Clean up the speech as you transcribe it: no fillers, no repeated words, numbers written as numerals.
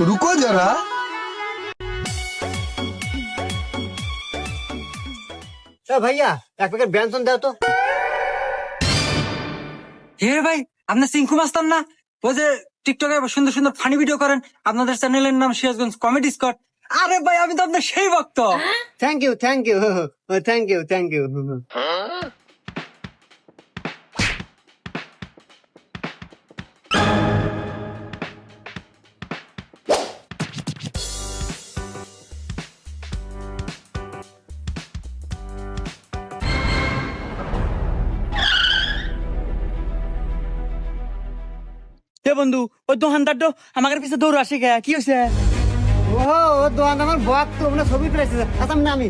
रुको जरा। ভাইয়া এক প্যাকেট ব্যঞ্জন দাও তো। হে ভাই, আপনার সিংকু মাস্টার না? ও যে টিকটকে সুন্দর সুন্দর ফানি ভিডিও করেন, আপনাদের চ্যানেলের নাম সিরাজগঞ্জ কমেডি স্কট। আরে ভাই, আমি তো আপনার সেই ভক্ত। Thank you thank you thank you thank you. হে বন্ধু, ওই দোকানদার তো আমাদের পিছে দৌড় আসে গে, কি হয়েছে? ও দোকান আমার বক তো ছবি তুলেছে। আচ্ছা আমি নামি।